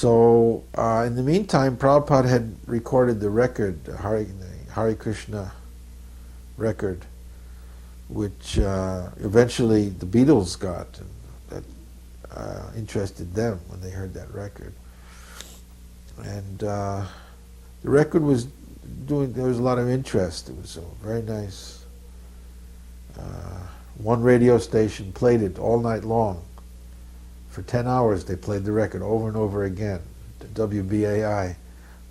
So in the meantime, Prabhupada had recorded the record, the Hare Krishna record, which eventually the Beatles got, and that interested them when they heard that record. And the record was there was a lot of interest. It was a very nice. One radio station played it all night long. For 10 hours they played the record over and over again. The WBAI,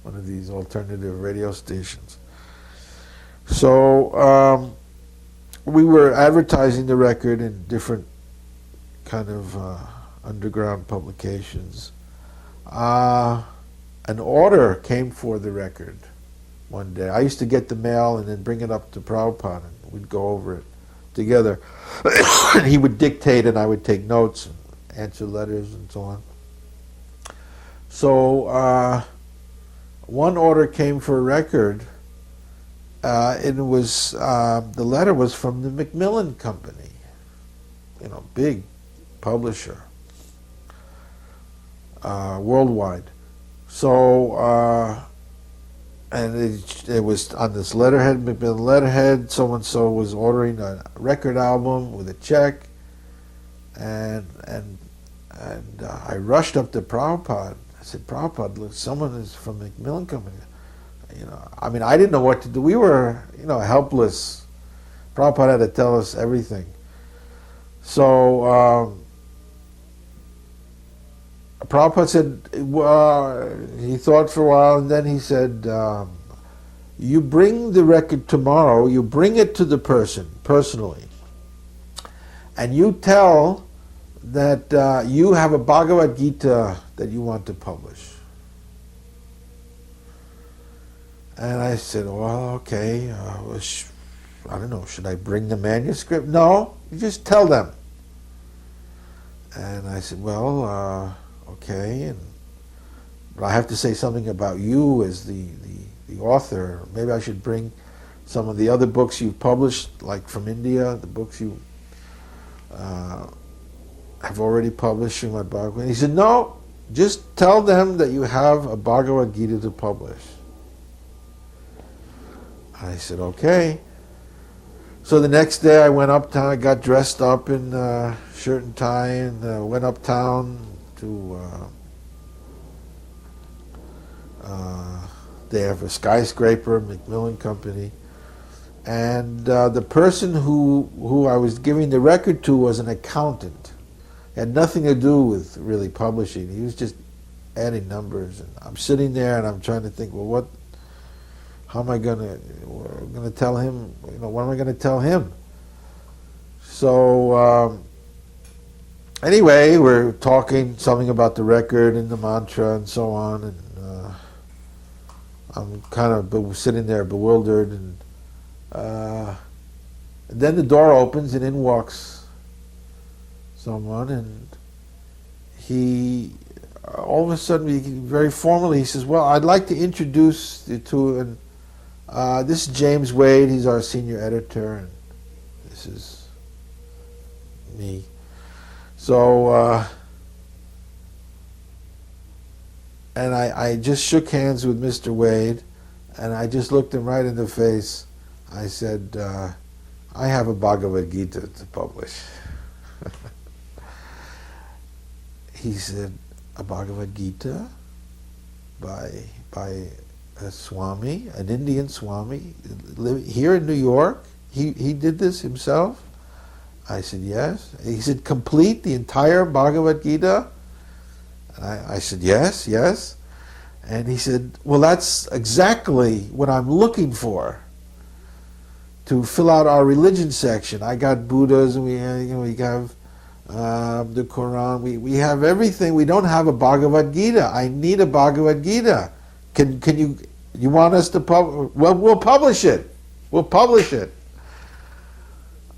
one of these alternative radio stations. So we were advertising the record in different kind of underground publications. An order came for the record one day. I used to get the mail and then bring it up to Prabhupada, and we'd go over it together. He would dictate and I would take notes and answer letters and so on. So one order came for a record. It was the letter was from the Macmillan Company, big publisher, worldwide. So and it was on this letterhead, Macmillan letterhead. So and so was ordering a record album with a check, and I rushed up to Prabhupada. I said, Prabhupada, look, someone is from the Macmillan Company. I mean, I didn't know what to do. We were, helpless. Prabhupada had to tell us everything. So Prabhupada said, he thought for a while, and then he said, you bring the record tomorrow, you bring it to the person, personally, and you tell that you have a Bhagavad Gita that you want to publish. And I said, well, okay, I don't know, should I bring the manuscript? No, you just tell them. And I said, well, okay, but I have to say something about you as the author. Maybe I should bring some of the other books you've published, like from India, the books you have already published, Srimad Bhagavatam. He said, no, just tell them that you have a Bhagavad Gita to publish. I said, okay. So the next day I went uptown, I got dressed up in shirt and tie, and went uptown to, they have a skyscraper, Macmillan Company, and the person who I was giving the record to was an accountant. It had nothing to do with really publishing. He was just adding numbers, and I'm sitting there and I'm trying to think, well, how am I going to tell him? What am I going to tell him? So anyway, we're talking something about the record and the mantra and so on, and I'm kind of sitting there bewildered, and then the door opens and in walks someone, and he all of a sudden, very formally, he says, well, I'd like to introduce you to, and this is James Wade, he's our senior editor, and this is me. So, and I just shook hands with Mr. Wade, and I just looked him right in the face. I said, I have a Bhagavad Gita to publish. He said, a Bhagavad Gita by a Swami, an Indian Swami, here in New York? He did this himself? I said, yes. He said, complete the entire Bhagavad Gita? And I said, yes. And he said, well, that's exactly what I'm looking for to fill out our religion section. I got Buddhas, and we have the Quran. We have everything. We don't have a Bhagavad Gita. I need a Bhagavad Gita. Can you want us to publish? Well, we'll publish it. We'll publish it.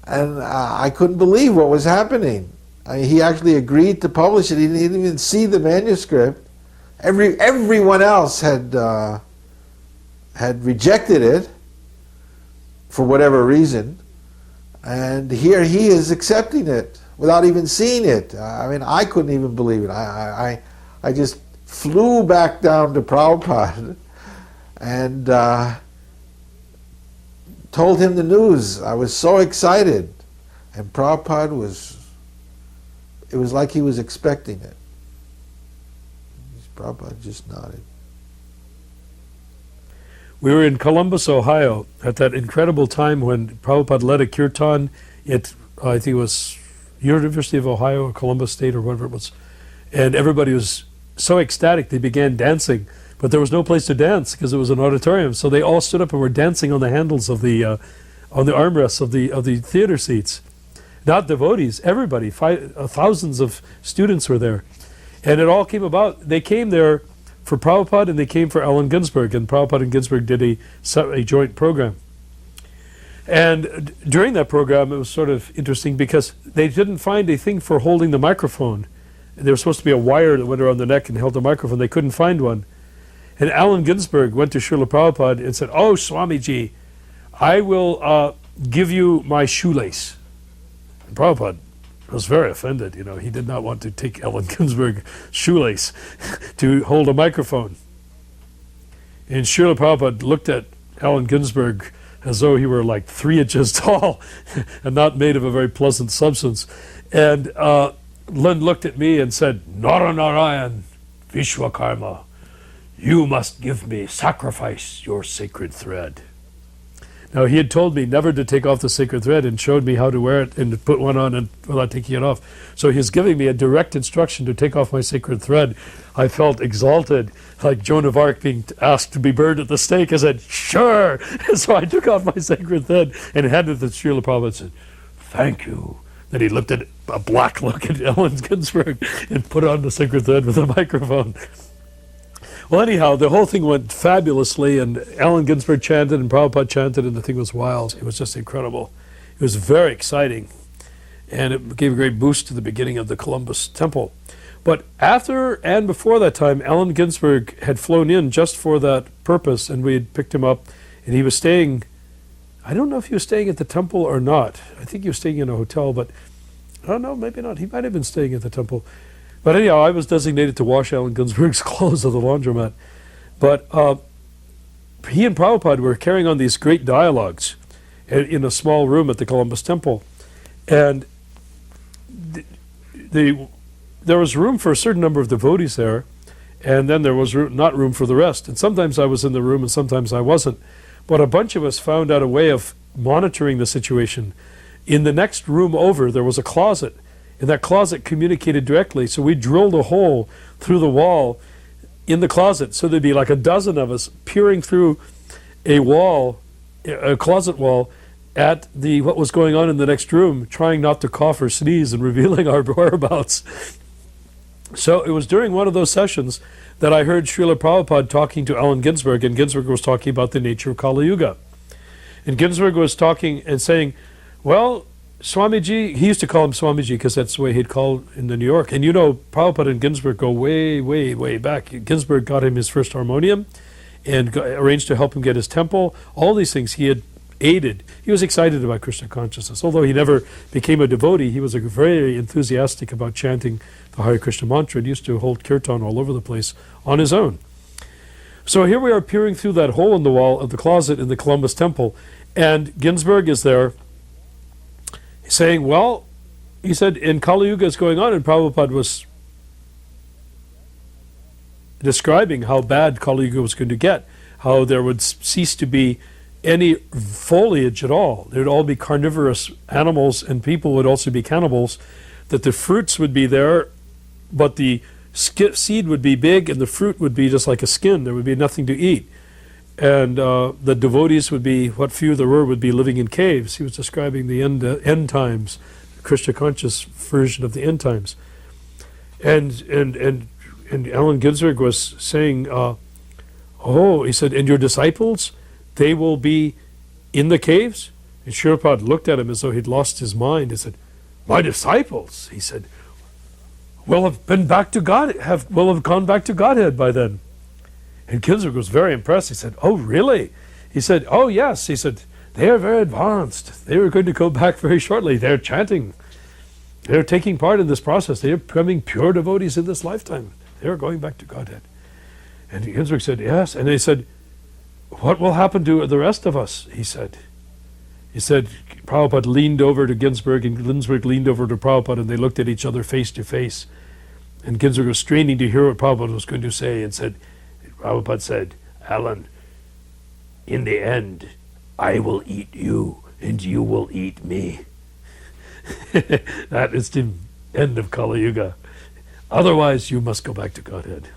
And I couldn't believe what was happening. He actually agreed to publish it. He didn't even see the manuscript. Everyone else had rejected it for whatever reason, and here he is accepting it without even seeing it. I mean, I couldn't even believe it. I just flew back down to Prabhupada and told him the news. I was so excited. And Prabhupada it was like he was expecting it. Prabhupada just nodded. We were in Columbus, Ohio, at that incredible time when Prabhupada led a kirtan at, I think it was University of Ohio or Columbus State or whatever it was. And everybody was so ecstatic they began dancing. But there was no place to dance because it was an auditorium. So they all stood up and were dancing on the handles of the armrests of the theater seats. Not devotees, everybody. Thousands of students were there. And it all came about. They came there for Prabhupada and they came for Allen Ginsberg. And Prabhupada and Ginsberg did a joint program. And during that program, it was sort of interesting because they didn't find a thing for holding the microphone. There was supposed to be a wire that went around the neck and held the microphone. They couldn't find one. And Allen Ginsberg went to Srila Prabhupada and said, "Oh, Swamiji, I will give you my shoelace." And Prabhupada was very offended. You know, he did not want to take Allen Ginsberg's shoelace to hold a microphone. And Srila Prabhupada looked at Allen Ginsberg as though he were like 3 inches tall and not made of a very pleasant substance. And Lynn looked at me and said, "Naranarayan Vishwakarma, you must give me, sacrifice your sacred thread." Now, he had told me never to take off the sacred thread and showed me how to wear it and to put one on and without taking it off. So he's giving me a direct instruction to take off my sacred thread. I felt exalted, like Joan of Arc being asked to be burned at the stake. I said, "Sure." So I took off my sacred thread and handed it to Srila Prabhupada and said, "Thank you." Then he looked at a black look at Allen Ginsberg and put on the sacred thread with a microphone. Well, anyhow, the whole thing went fabulously, and Allen Ginsberg chanted and Prabhupada chanted, and the thing was wild. It was just incredible. It was very exciting, and it gave a great boost to the beginning of the Columbus Temple. But after and before that time, Allen Ginsberg had flown in just for that purpose, and we had picked him up, and he was staying, I don't know if he was staying at the temple or not. I think he was staying in a hotel, but I don't know, maybe not. He might have been staying at the temple. But anyhow, I was designated to wash Allen Ginsberg's clothes at the laundromat. But he and Prabhupada were carrying on these great dialogues in a small room at the Columbus Temple. And there was room for a certain number of devotees there, and then there was not room for the rest. And sometimes I was in the room and sometimes I wasn't. But a bunch of us found out a way of monitoring the situation. In the next room over, there was a closet. And that closet communicated directly. So we drilled a hole through the wall in the closet. So there'd be like a dozen of us peering through a wall, a closet wall, at what was going on in the next room, trying not to cough or sneeze and revealing our whereabouts. So it was during one of those sessions that I heard Srila Prabhupada talking to Allen Ginsberg, and Ginsberg was talking about the nature of Kali Yuga. And Ginsberg was talking and saying, well, Swamiji, he used to call him Swamiji because that's the way he'd call in New York. And you know, Prabhupada and Ginsberg go way, way, way back. Ginsberg got him his first harmonium and arranged to help him get his temple. All these things he had aided. He was excited about Krishna consciousness. Although he never became a devotee, he was very enthusiastic about chanting the Hare Krishna mantra and used to hold kirtan all over the place on his own. So here we are peering through that hole in the wall of the closet in the Columbus Temple, and Ginsberg is there saying, well, he said, in Kali Yuga is going on, and Prabhupada was describing how bad Kali Yuga was going to get, how there would cease to be any foliage at all. There would all be carnivorous animals, and people would also be cannibals, that the fruits would be there, but the seed would be big, and the fruit would be just like a skin. There would be nothing to eat. And the devotees would be, what few there were, would be living in caves. He was describing the end times, Krishna conscious version of the end times. And Allen Ginsberg was saying, he said, and your disciples, they will be in the caves? And Srila Prabhupada looked at him as though he'd lost his mind. He said, my disciples, he said, will have gone back to Godhead by then. And Ginsberg was very impressed. He said, oh, really? He said, oh, yes. He said, they are very advanced. They are going to go back very shortly. They're chanting. They're taking part in this process. They are becoming pure devotees in this lifetime. They're going back to Godhead. And Ginsburg said, yes. And they said, what will happen to the rest of us? He said, Prabhupada leaned over to Ginsburg, and Ginsburg leaned over to Prabhupada, and they looked at each other face to face. And Ginsburg was straining to hear what Prabhupada was going to say, and Prabhupada said, Alan, in the end, I will eat you, and you will eat me. That is the end of Kali Yuga. Otherwise, you must go back to Godhead.